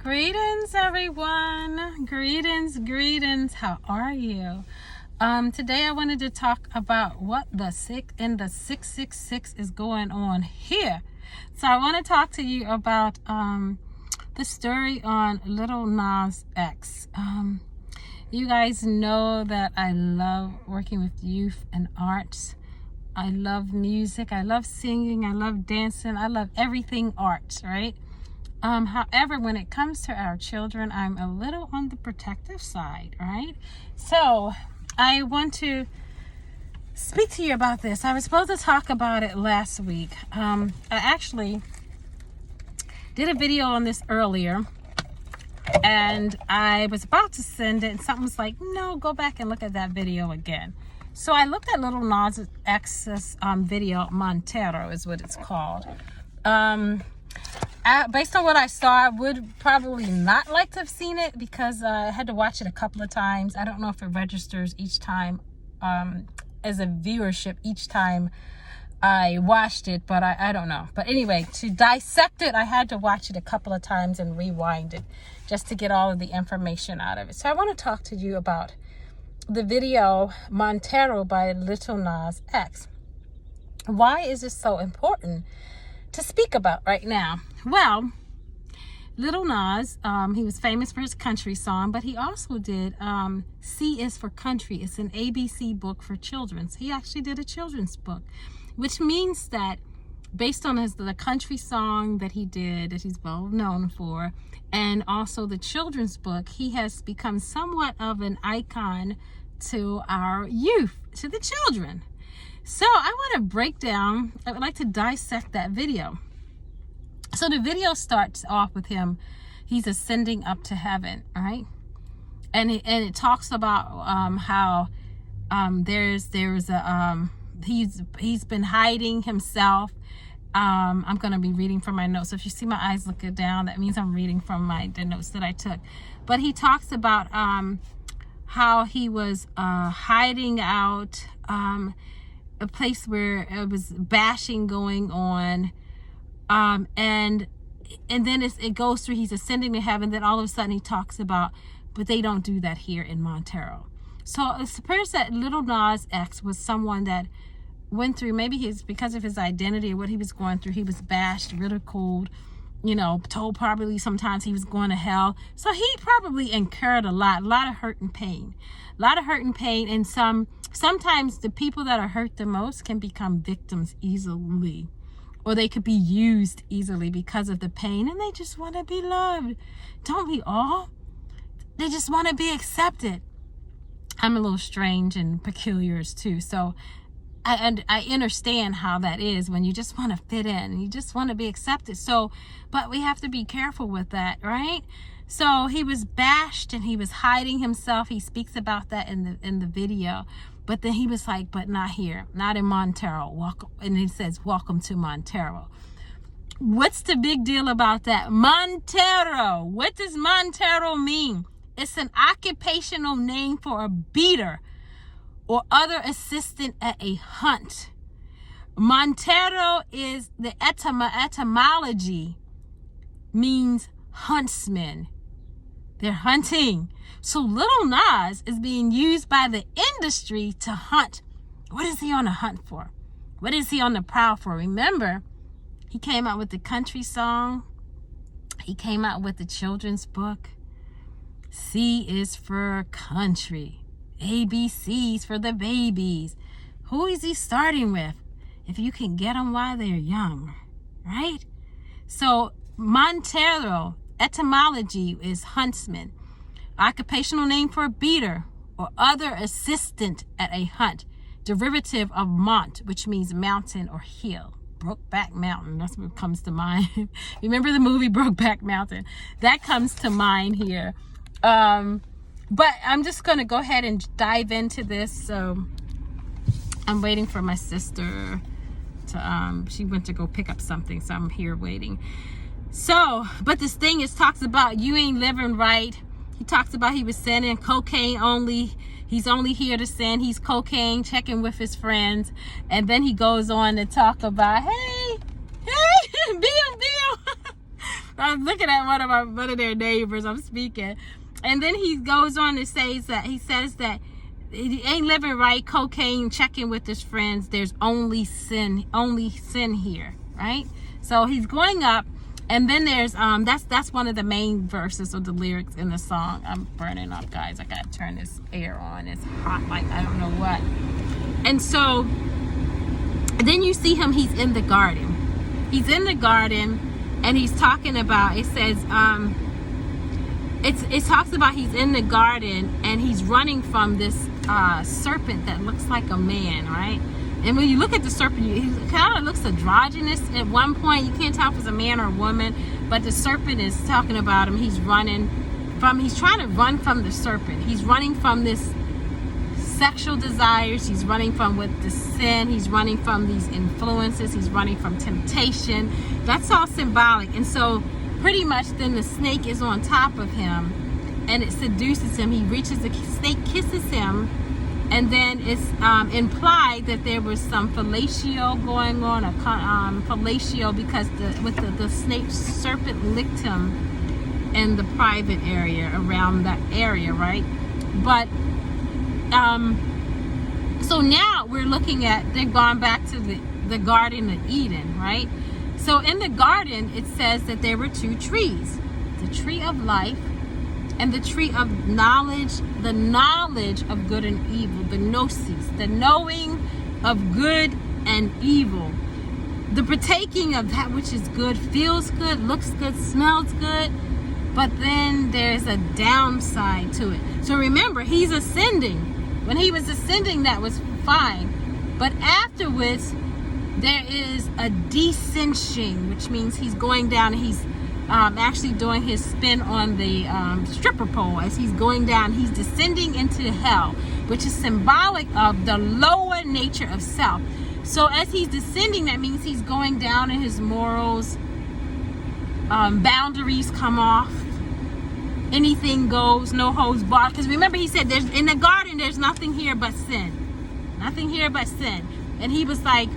Greetings, everyone. Greetings. How are you? Today I wanted to talk about what the 666 is going on here. So I want to talk to you about the story on Lil Nas X. You guys know that I love working with youth and arts. I love music. I love singing. I love dancing. I love everything arts, right? However, when it comes to our children, I'm a little on the protective side, right? So I want to speak to you about this. I was supposed to talk about it last week. I actually did a video on this earlier, and I was about to send it, and something was like, no, go back and look at that video again. So I looked at Lil Nas X's video, Montero is what it's called. Based on what I saw, I would probably not like to have seen it because I had to watch it a couple of times. I don't know if it registers each time as a viewership each time I watched it, but I don't know. But anyway, to dissect it, I had to watch it a couple of times and rewind it just to get all of the information out of it. So I want to talk to you about the video Montero by Lil Nas X. Why is this so important to speak about right now? Well, Lil Nas, he was famous for his country song, but he also did C is for Country. It's an ABC book for children. So he actually did a children's book, which means that based on the country song that he did, that he's well known for, and also the children's book, he has become somewhat of an icon to our youth, to the children. So I want to break down, I would like to dissect that video. So the video starts off with him, he's ascending up to heaven, right? And it talks about how there's a he's been hiding himself. I'm going to be reading from my notes. So if you see my eyes looking down, that means I'm reading from the notes that I took. But he talks about how he was hiding out, a place where it was bashing going on, and then it goes through, he's ascending to heaven. Then all of a sudden he talks about, but they don't do that here in Montero. So it appears that Lil Nas X was someone that went through, maybe because of his identity or what he was going through, he was bashed, ridiculed, told probably sometimes he was going to hell. So he probably incurred a lot of hurt and pain. And sometimes the people that are hurt the most can become victims easily, or they could be used easily because of the pain, and they just want to be loved. Don't we all? They just want to be accepted. I'm a little strange and peculiar too, so I understand how that is when you just want to fit in and you just want to be accepted. So, but we have to be careful with that, right? So he was bashed and he was hiding himself. He speaks about that in the video. But then he was like, but not here, not in Montero. Welcome, and he says, welcome to Montero. What's the big deal about that? Montero. What does Montero mean? It's an occupational name for a beater or other assistant at a hunt. Montero is the etymology means huntsman. They're hunting. So Lil Nas is being used by the industry to hunt. What is he on a hunt for? What is he on the prowl for? Remember, he came out with the country song. He came out with the children's book. C is for country. ABC's for the babies. Who is he starting with? If you can get them while they're young, right? So Montero, etymology is huntsman. Occupational name for a beater or other assistant at a hunt. Derivative of mont, which means mountain or hill. Brokeback Mountain, that's what comes to mind. Remember the movie Brokeback Mountain? That comes to mind here. But I'm just going to go ahead and dive into this. So I'm waiting for my sister to, she went to go pick up something. So I'm here waiting. So, but this thing talks about you ain't living right. He talks about he was sending cocaine only. He's only here to send. He's cocaine, checking with his friends. And then he goes on to talk about, hey, Bill. I was looking at one of their neighbors. I'm speaking, and then he goes on to say that he says that he ain't living right. Cocaine, checking with his friends. There's only sin here, right? So he's going up, and then there's that's one of the main verses of the lyrics in the song. I'm burning up, guys. I gotta turn this air on. It's hot like I don't know what. And so then you see him. He's in the garden. He's in the garden, and he's talking about. It says it talks about he's in the garden and he's running from this serpent that looks like a man, right? And when you look at the serpent, he kind of looks androgynous at one point. You can't tell if it's a man or a woman, but the serpent is talking about him. He's trying to run from the serpent. He's running from this sexual desires. He's running from with the sin. He's running from these influences. He's running from temptation. That's all symbolic. And so pretty much then the snake is on top of him and it seduces him. He reaches, the snake kisses him, and then it's implied that there was some fellatio going on, fellatio, because the snake serpent licked him in the private area, around that area, right? But so now we're looking at, they've gone back to the Garden of Eden, right? So in the garden, it says that there were two trees, the tree of life and the tree of knowledge, the knowledge of good and evil, the gnosis, the knowing of good and evil, the partaking of that which is good, feels good, looks good, smells good, but then there's a downside to it. So remember, he's ascending. When he was ascending, that was fine, but afterwards there is a descension, which means he's going down, and he's actually doing his spin on the stripper pole. As he's going down, he's descending into hell, which is symbolic of the lower nature of self. So as he's descending, that means he's going down in his morals. Boundaries come off. Anything goes, no holds barred. Because remember, he said, "There's in the garden, there's nothing here but sin. Nothing here but sin." And he was like,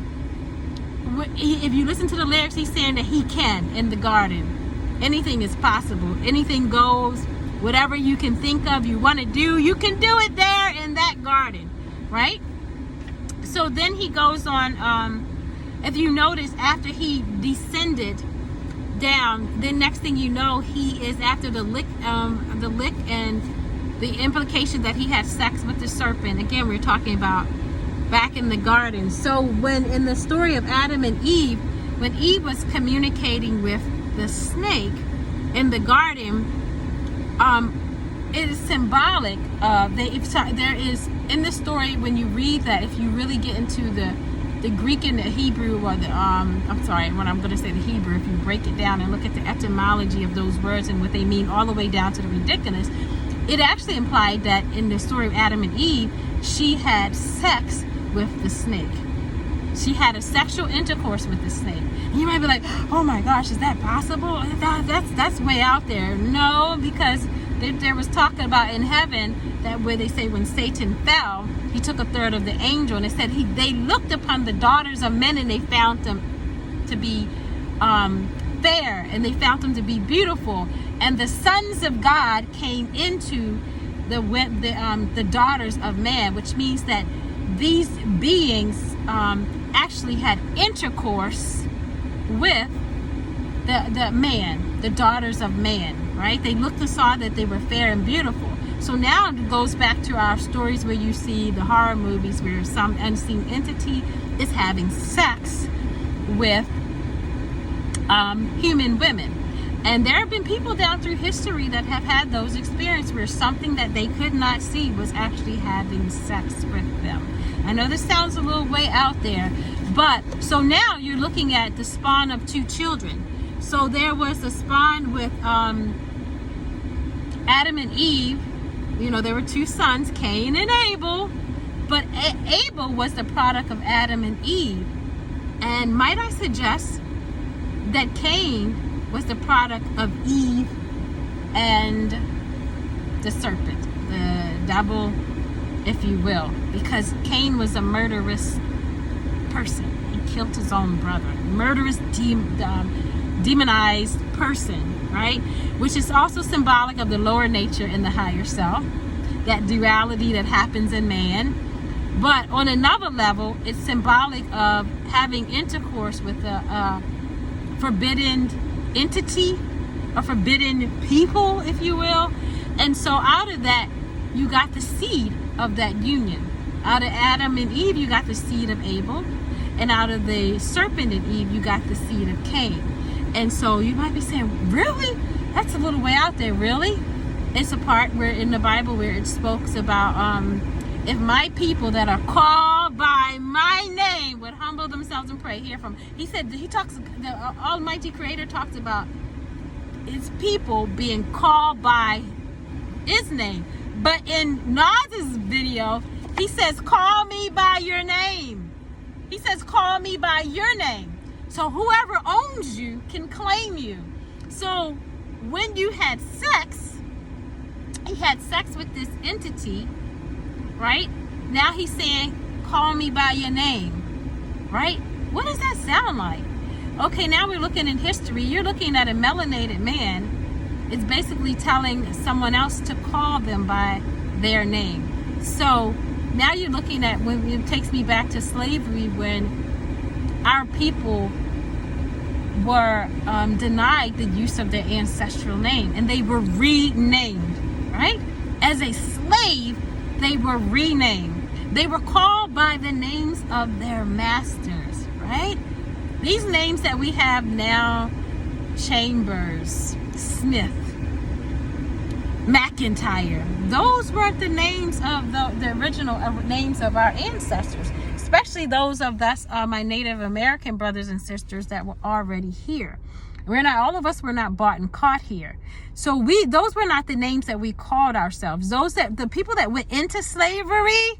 if you listen to the lyrics, he's saying that he can in the garden. Anything is possible. Anything goes. Whatever you can think of, you want to do, you can do it there in that garden, right? So then he goes on. If you notice, after he descended down, then next thing you know, he is after the lick and the implication that he had sex with the serpent. Again, we're talking about back in the garden. So when in the story of Adam and Eve, when Eve was communicating with the snake in the garden, it is symbolic of there is in the story, when you read that, if you really get into the Greek and the Hebrew, or the when I'm going to say the Hebrew, if you break it down and look at the etymology of those words and what they mean all the way down to the ridiculous, it actually implied that in the story of Adam and Eve, she had sex with the snake. She had a sexual intercourse with the snake. And you might be like, oh my gosh, is that possible? That's way out there. No, because there was talking about in heaven that where they say when Satan fell, he took a third of the angel, and it said they looked upon the daughters of men and they found them to be fair, and they found them to be beautiful, and the sons of God came into the daughters of man, which means that these beings actually had intercourse with the man, the daughters of man, right? They looked and saw that they were fair and beautiful. So now it goes back to our stories where you see the horror movies where some unseen entity is having sex with human women. And there have been people down through history that have had those experiences where something that they could not see was actually having sex with them. I know this sounds a little way out there, but so now you're looking at the spawn of two children. So there was the spawn with Adam and Eve. You know, there were two sons, Cain and Abel, but Abel was the product of Adam and Eve. And might I suggest that Cain was the product of Eve and the serpent, the devil, if you will, because Cain was a murderous person. He killed his own brother. Murderous, demonized person, right? Which is also symbolic of the lower nature and the higher self, that duality that happens in man. But on another level, it's symbolic of having intercourse with a forbidden entity, a forbidden people, if you will. And so out of that, you got the seed of that union. Out of Adam and Eve, you got the seed of Abel. And out of the serpent and Eve, you got the seed of Cain. And so you might be saying, really? That's a little way out there, really? It's a part where in the Bible where it speaks about if my people that are called by my name would humble themselves and pray. Hear from, he said, the Almighty Creator talks about his people being called by his name. But in Nas's video, he says, call me by your name. He says, call me by your name. So whoever owns you can claim you. So when you had sex, he had sex with this entity, right? Now he's saying, call me by your name, right? What does that sound like? Okay, now we're looking in history. You're looking at a melanated man. It's basically telling someone else to call them by their name. So now you're looking at, when it takes me back to slavery, when our people were denied the use of their ancestral name, and they were renamed, right? As a slave, they were renamed. They were called by the names of their masters, right? These names that we have now, Chambers, Smith, McIntyre, those weren't the names of the original names of our ancestors, especially those of us, my Native American brothers and sisters that were already here. All of us were not bought and caught here. So those were not the names that we called ourselves. The people that went into slavery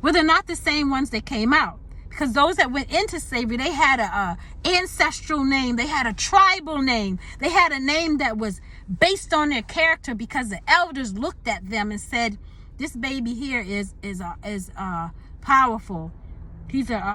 were not the same ones that came out. Because those that went into slavery, they had a ancestral name. They had a tribal name. They had a name that was based on their character, because the elders looked at them and said, this baby here is powerful. He's a